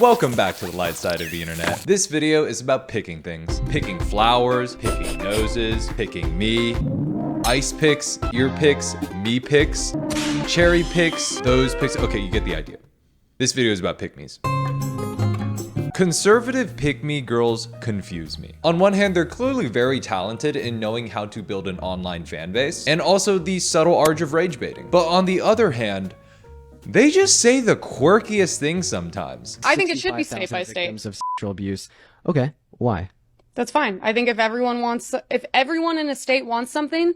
Welcome back to the light side of the internet. This video is about picking things. Picking flowers, picking noses, picking me, ice picks, ear picks, me picks, cherry picks, those picks. Okay, you get the idea. This video is about pick-me's. Conservative pick-me girls confuse me. On one hand, they're clearly very talented in knowing how to build an online fan base, and also the subtle art of rage baiting. But on the other hand, they just say the quirkiest things sometimes. I think it should be state by state. Victims of sexual abuse. Okay, why? That's fine. I think if everyone in a state wants something,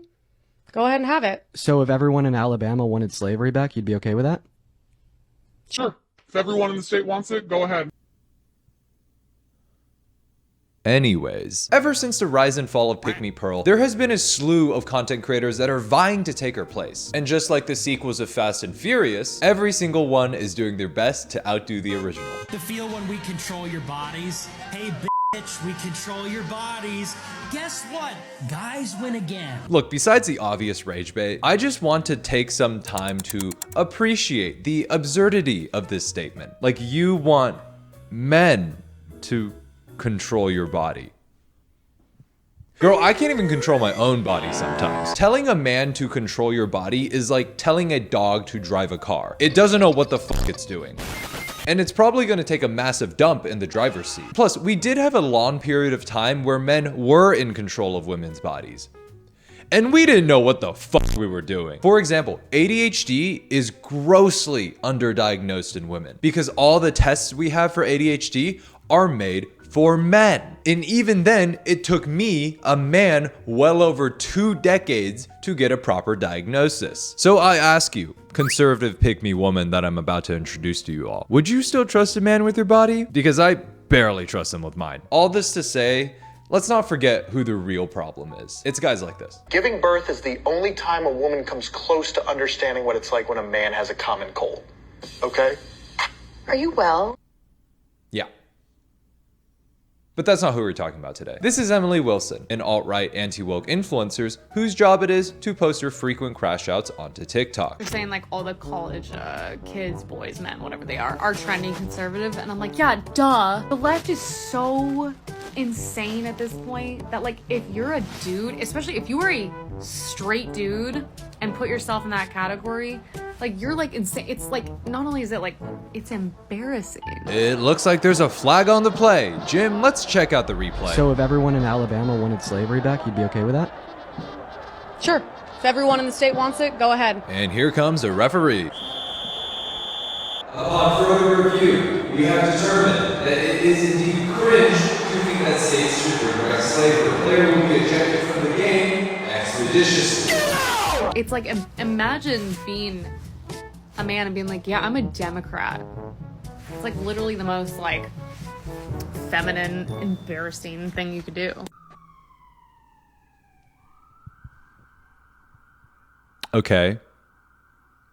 go ahead and have it. So if everyone in Alabama wanted slavery back, you'd be okay with that? Sure. If everyone in the state wants it, go ahead. Anyways, ever since the rise and fall of Pick Me Pearl, there has been a slew of content creators that are vying to take her place. And just like the sequels of Fast and Furious, every single one is doing their best to outdo the original. The feel when we control your bodies. Hey, bitch, we control your bodies. Guess what? Guys win again. Look, besides the obvious rage bait, I just want to take some time to appreciate the absurdity of this statement. Like, you want men to control your body. Girl, I can't even control my own body sometimes. Telling a man to control your body is like telling a dog to drive a car. It doesn't know what the fuck it's doing. And it's probably gonna take a massive dump in the driver's seat. Plus, we did have a long period of time where men were in control of women's bodies. And we didn't know what the fuck we were doing. For example, ADHD is grossly underdiagnosed in women because all the tests we have for ADHD are made for men. And even then, it took me, a man, well over 2 decades to get a proper diagnosis. So I ask you, conservative pick-me woman that I'm about to introduce to you all, would you still trust a man with your body? Because I barely trust him with mine. All this to say, let's not forget who the real problem is. It's guys like this. Giving birth is the only time a woman comes close to understanding what it's like when a man has a common cold. Okay? Are you well? Yeah. But that's not who we're talking about today. This is Emily Wilson, an alt-right anti-woke influencer whose job it is to post her frequent crash outs onto TikTok. They're saying like all the college kids, boys, men, whatever they are trending conservative. And I'm like, yeah, duh. The left is so insane at this point that like if you're a dude, especially if you are a straight dude and put yourself in that category, like you're like insane. It's like, not only is it like, it's embarrassing. It looks like there's a flag on the play. Jim, let's check out the replay. So if everyone in Alabama wanted slavery back, you'd be okay with that? Sure. If everyone in the state wants it, go ahead. And here comes a referee. Upon further review, we have determined that it is indeed cringe to think that states should bring back slavery. The player will be ejected from the game expeditiously. It's like, imagine being a man and being like, yeah, I'm a Democrat. It's like literally the most like feminine, embarrassing thing you could do. Okay.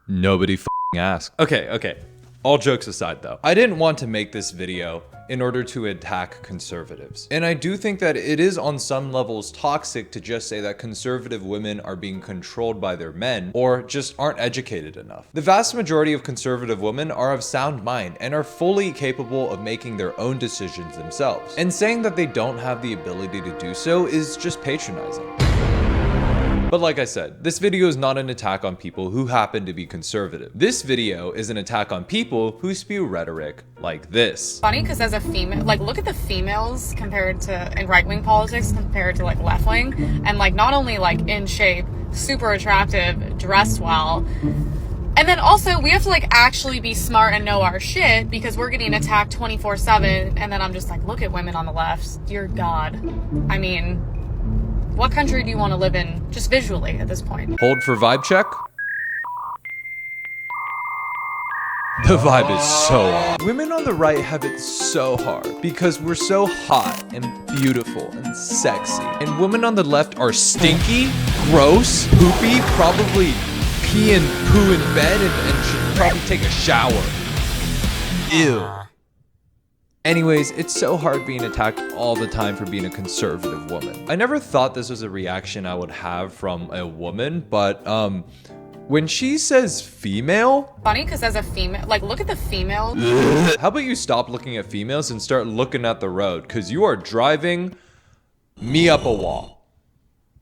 Nobody f***ing asked. Okay. All jokes aside though, I didn't want to make this video in order to attack conservatives. And I do think that it is on some levels toxic to just say that conservative women are being controlled by their men or just aren't educated enough. The vast majority of conservative women are of sound mind and are fully capable of making their own decisions themselves. And saying that they don't have the ability to do so is just patronizing. But like I said, this video is not an attack on people who happen to be conservative. This video is an attack on people who spew rhetoric like this. Funny, because as a female, like look at the females compared to in right-wing politics compared to like left-wing, and like not only like in shape, super attractive, dressed well, and then also we have to like actually be smart and know our shit because we're getting attacked 24/7. And then I'm just like, look at women on the left, dear God. I mean, what country do you want to live in, just visually at this point? Hold for vibe check. The vibe is so off. Women on the right have it so hard because we're so hot and beautiful and sexy. And women on the left are stinky, gross, poopy, probably pee and poo in bed and should probably take a shower. Ew. Anyways, it's so hard being attacked all the time for being a conservative woman. I never thought this was a reaction I would have from a woman, but When she says female, Funny, because as a female, like, look at the female. how about you stop looking at females and start looking at the road? Because you are driving me up a wall.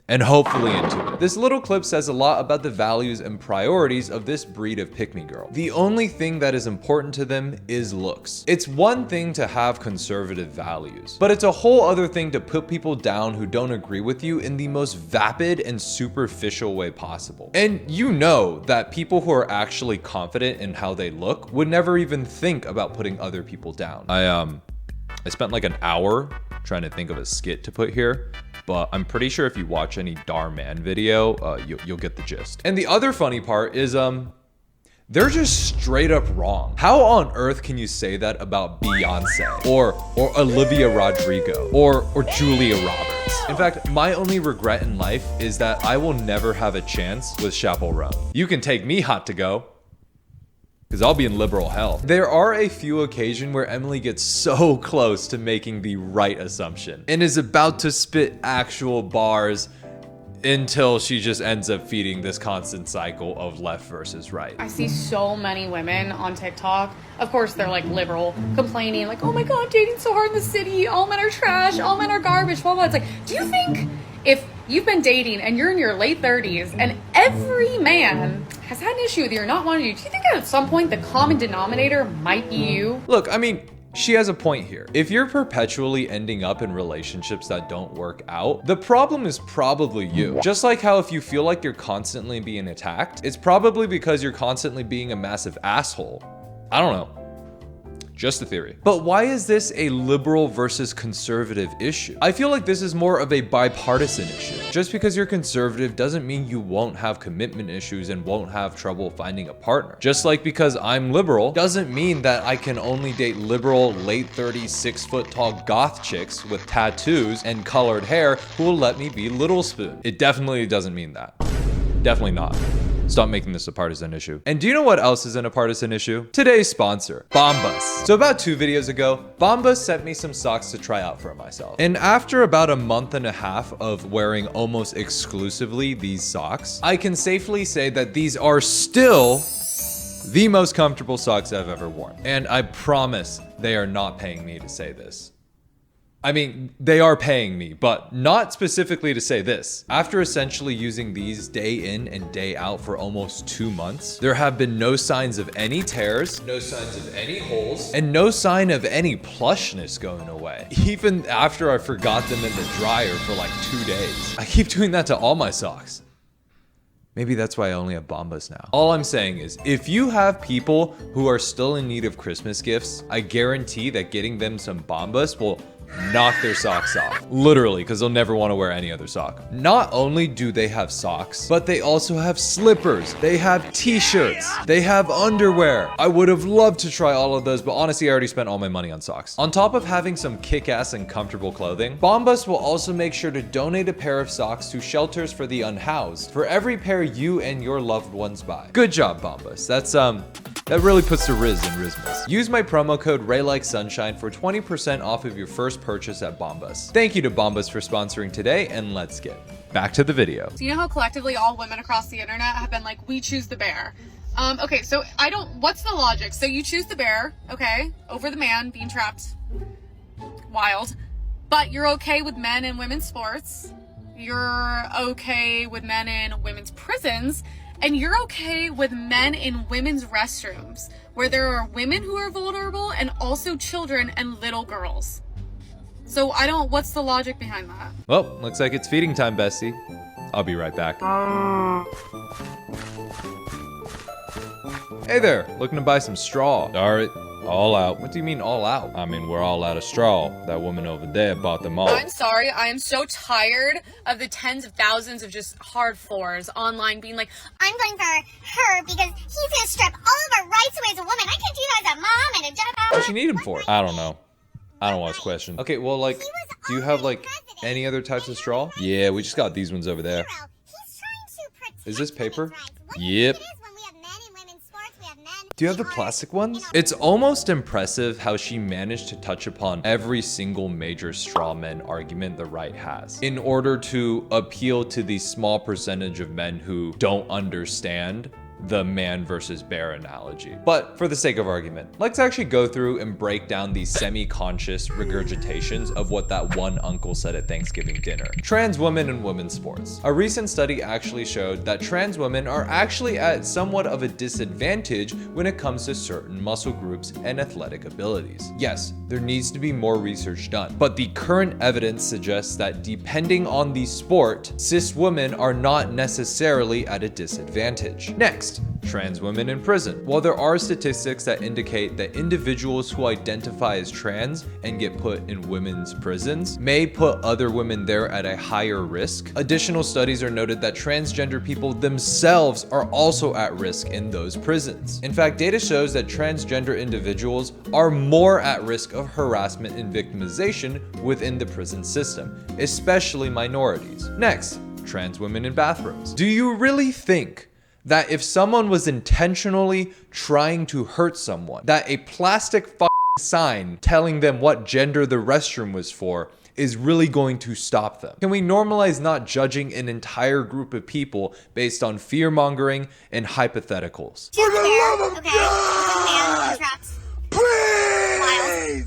And hopefully into it. This little clip says a lot about the values and priorities of this breed of pick-me girl. The only thing that is important to them is looks. It's one thing to have conservative values, but it's a whole other thing to put people down who don't agree with you in the most vapid and superficial way possible. And you know that people who are actually confident in how they look would never even think about putting other people down. I spent like an hour trying to think of a skit to put here, but I'm pretty sure if you watch any Dar Man video, you'll get the gist. And the other funny part is, they're just straight up wrong. How on earth can you say that about Beyonce or Olivia Rodrigo or Julia Roberts? In fact, my only regret in life is that I will never have a chance with Chappell Roan. You can take me hot to go, because I'll be in liberal hell. There are a few occasions where Emily gets so close to making the right assumption and is about to spit actual bars until she just ends up feeding this constant cycle of left versus right. I see so many women on TikTok. Of course, they're like liberal, complaining like, oh my God, dating's so hard in the city. All men are trash. All men are garbage. Blah, blah. It's like, do you think if you've been dating and you're in your late 30s and every man has had an issue with you or not wanting you, do you think at some point the common denominator might be you? Look, I mean, she has a point here. If you're perpetually ending up in relationships that don't work out, the problem is probably you. Just like how if you feel like you're constantly being attacked, it's probably because you're constantly being a massive asshole. I don't know. Just a theory. But why is this a liberal versus conservative issue? I feel like this is more of a bipartisan issue. Just because you're conservative doesn't mean you won't have commitment issues and won't have trouble finding a partner. Just like because I'm liberal doesn't mean that I can only date liberal, late 30s, 6-foot tall goth chicks with tattoos and colored hair who will let me be Little Spoon. It definitely doesn't mean that. Definitely not. Stop making this a partisan issue. And do you know what else isn't a partisan issue? Today's sponsor, Bombus. So about 2 videos ago, Bombus sent me some socks to try out for myself. And after about a month and a half of wearing almost exclusively these socks, I can safely say that these are still the most comfortable socks I've ever worn. And I promise they are not paying me to say this. I mean, they are paying me, but not specifically to say this. After essentially using these day in and day out for almost 2 months, there have been no signs of any tears, no signs of any holes, and no sign of any plushness going away. Even after I forgot them in the dryer for like 2 days. I keep doing that to all my socks. Maybe that's why I only have Bombus now. All I'm saying is, if you have people who are still in need of Christmas gifts, I guarantee that getting them some Bombus will knock their socks off. Literally, because they'll never want to wear any other sock. Not only do they have socks, but they also have slippers. They have t-shirts. They have underwear. I would have loved to try all of those, but honestly, I already spent all my money on socks. On top of having some kick-ass and comfortable clothing, Bombus will also make sure to donate a pair of socks to shelters for the unhoused for every pair you and your loved ones buy. Good job, Bombus. That really puts the Riz in Rizmas. Use my promo code RayLikeSunshine for 20% off of your first purchase at Bombus. Thank you to Bombus for sponsoring today, and let's get back to the video. So you know how collectively all women across the internet have been like, we choose the bear. Okay, so what's the logic? So you choose the bear, okay, over the man being trapped. Wild. But you're okay with men in women's sports. You're okay with men in women's prisons. And you're okay with men in women's restrooms, where there are women who are vulnerable and also children and little girls. So what's the logic behind that? Well, looks like it's feeding time, bestie. I'll be right back. Hey there, looking to buy some straw. Darn it, all out. What do you mean all out? I mean, we're all out of straw. That woman over there bought them all. I'm sorry, I am so tired of the tens of thousands of just hard fours online being like, I'm going for her because he's gonna strip all of our rights away as a woman. I can't do that as a mom and a job. What's she need him for? I don't know. I don't want to question. Okay, well, like, do you have, like, any other types of straw? Yeah, we just got these ones over there. Is this paper? Yep. Do you have the plastic ones? It's almost impressive how she managed to touch upon every single major strawman argument the right has in order to appeal to the small percentage of men who don't understand the man versus bear analogy. But for the sake of argument, let's actually go through and break down these semi-conscious regurgitations of what that one uncle said at Thanksgiving dinner. Trans women in women's sports. A recent study actually showed that trans women are actually at somewhat of a disadvantage when it comes to certain muscle groups and athletic abilities. Yes, there needs to be more research done, but the current evidence suggests that depending on the sport, cis women are not necessarily at a disadvantage. Next, trans women in prison. While there are statistics that indicate that individuals who identify as trans and get put in women's prisons may put other women there at a higher risk, additional studies are noted that transgender people themselves are also at risk in those prisons. In fact, data shows that transgender individuals are more at risk of harassment and victimization within the prison system, especially minorities. Next, trans women in bathrooms. Do you really think that if someone was intentionally trying to hurt someone, that a plastic sign telling them what gender the restroom was for is really going to stop them? Can we normalize not judging an entire group of people based on fear-mongering and hypotheticals? For the love of God!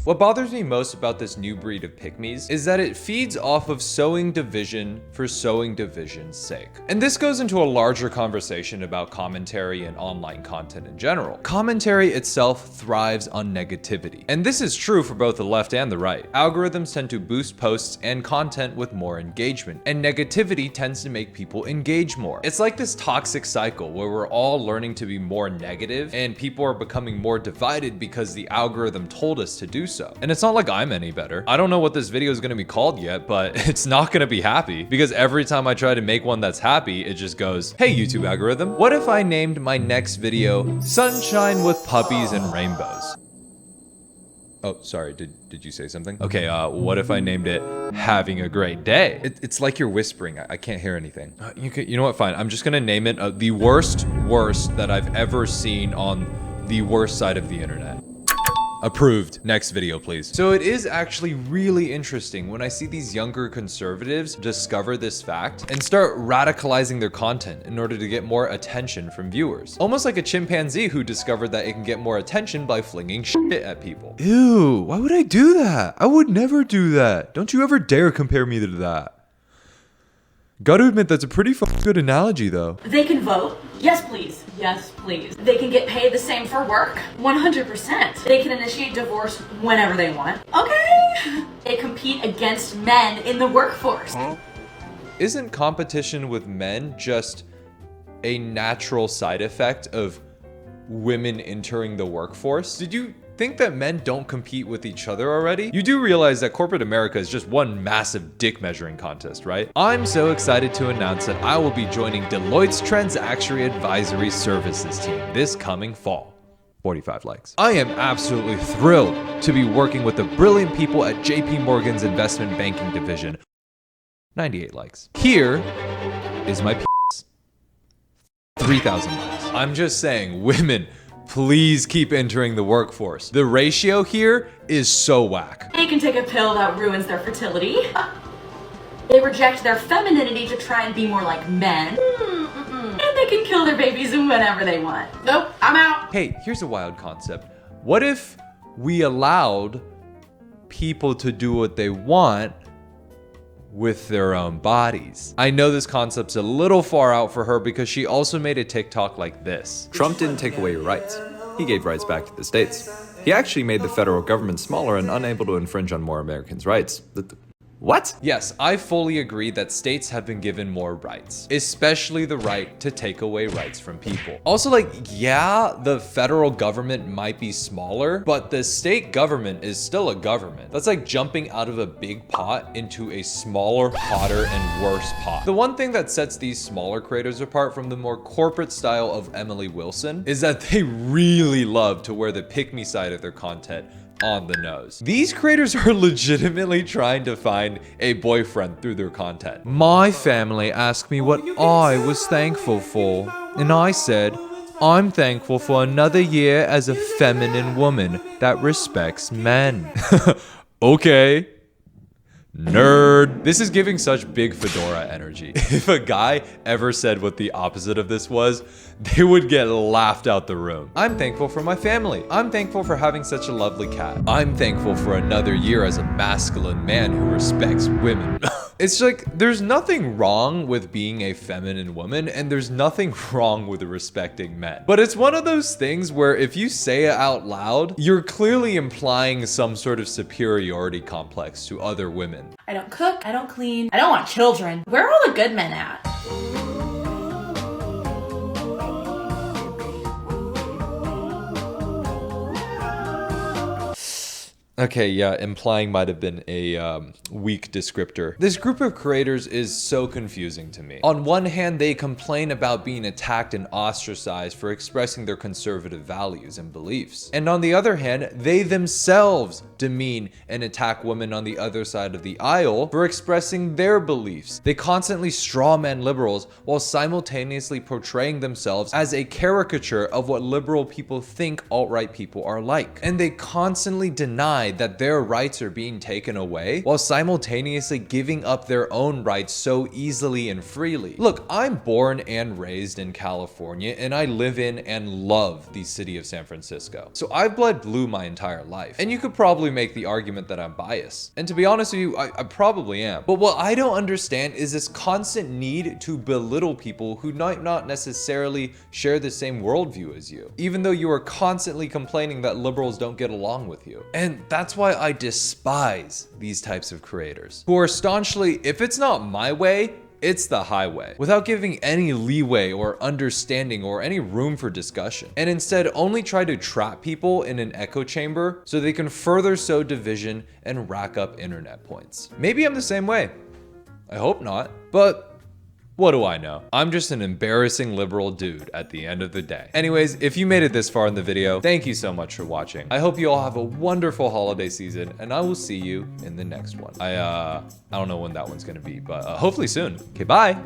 What bothers me most about this new breed of pygmies is that it feeds off of sowing division for sowing division's sake. And this goes into a larger conversation about commentary and online content in general. Commentary itself thrives on negativity. And this is true for both the left and the right. Algorithms tend to boost posts and content with more engagement, and negativity tends to make people engage more. It's like this toxic cycle where we're all learning to be more negative and people are becoming more divided because the algorithm told us to do so. And it's not like I'm any better. I don't know what this video is going to be called yet, but it's not going to be happy because every time I try to make one that's happy, it just goes, hey YouTube algorithm, what if I named my next video Sunshine with Puppies and Rainbows? Oh, sorry, did you say something? Okay, what if I named it Having a Great Day? It's like you're whispering, I can't hear anything. You know what, fine, I'm just gonna name it the worst that I've ever seen on the worst side of the internet. Approved. Next video, please. So it is actually really interesting when I see these younger conservatives discover this fact and start radicalizing their content in order to get more attention from viewers. Almost like a chimpanzee who discovered that it can get more attention by flinging shit at people. Ew, why would I do that? I would never do that. Don't you ever dare compare me to that. Gotta admit, that's a pretty good analogy though. They can vote. Yes, please. Yes, please. They can get paid the same for work. 100%. They can initiate divorce whenever they want. Okay. They compete against men in the workforce. Isn't competition with men just a natural side effect of women entering the workforce? Did you think that men don't compete with each other already? You do realize that corporate America is just one massive dick measuring contest, right? I'm so excited to announce that I will be joining Deloitte's Transaction Advisory Services team this coming fall. 45 likes. I am absolutely thrilled to be working with the brilliant people at JP Morgan's investment banking division. 98 likes. Here is my penis. 3,000 likes. I'm just saying, women, please keep entering the workforce. The ratio here is so whack. They can take a pill that ruins their fertility. They reject their femininity to try and be more like men. And they can kill their babies whenever they want. Nope, I'm out. Hey, here's a wild concept. What if we allowed people to do what they want with their own bodies? I know this concept's a little far out for her because she also made a TikTok like this. Trump didn't take away your rights. He gave rights back to the states. He actually made the federal government smaller and unable to infringe on more Americans' rights. What? Yes, I fully agree that states have been given more rights, especially the right to take away rights from people. Also, like, yeah, the federal government might be smaller, but the state government is still a government. That's like jumping out of a big pot into a smaller, hotter, and worse pot. The one thing that sets these smaller creators apart from the more corporate style of Emily Wilson is that they really love to wear the pick-me side of their content on the nose. These creators are legitimately trying to find a boyfriend through their content. My family asked me what I was thankful for, and I said, I'm thankful for another year as a feminine woman that respects men. Okay. Nerd. This is giving such big fedora energy. If a guy ever said what the opposite of this was, they would get laughed out the room. I'm thankful for my family. I'm thankful for having such a lovely cat. I'm thankful for another year as a masculine man who respects women. It's like, there's nothing wrong with being a feminine woman, and there's nothing wrong with respecting men. But it's one of those things where if you say it out loud, you're clearly implying some sort of superiority complex to other women. I don't cook, I don't clean, I don't want children. Where are all the good men at? Okay, yeah, implying might have been a weak descriptor. This group of creators is so confusing to me. On one hand, they complain about being attacked and ostracized for expressing their conservative values and beliefs. And on the other hand, they themselves demean and attack women on the other side of the aisle for expressing their beliefs. They constantly strawman liberals while simultaneously portraying themselves as a caricature of what liberal people think alt-right people are like. And they constantly deny that their rights are being taken away while simultaneously giving up their own rights so easily and freely. Look, I'm born and raised in California, and I live in and love the city of San Francisco. So I've bled blue my entire life. And you could probably make the argument that I'm biased. And to be honest with you, I probably am. But what I don't understand is this constant need to belittle people who might not necessarily share the same worldview as you, even though you are constantly complaining that liberals don't get along with you. And that's why I despise these types of creators who are staunchly, if it's not my way, it's the highway, without giving any leeway or understanding or any room for discussion, and instead only try to trap people in an echo chamber so they can further sow division and rack up internet points. Maybe I'm the same way. I hope not, but what do I know? I'm just an embarrassing liberal dude at the end of the day. Anyways, if you made it this far in the video, thank you so much for watching. I hope you all have a wonderful holiday season, and I will see you in the next one. I don't know when that one's gonna be, but hopefully soon. Okay, bye.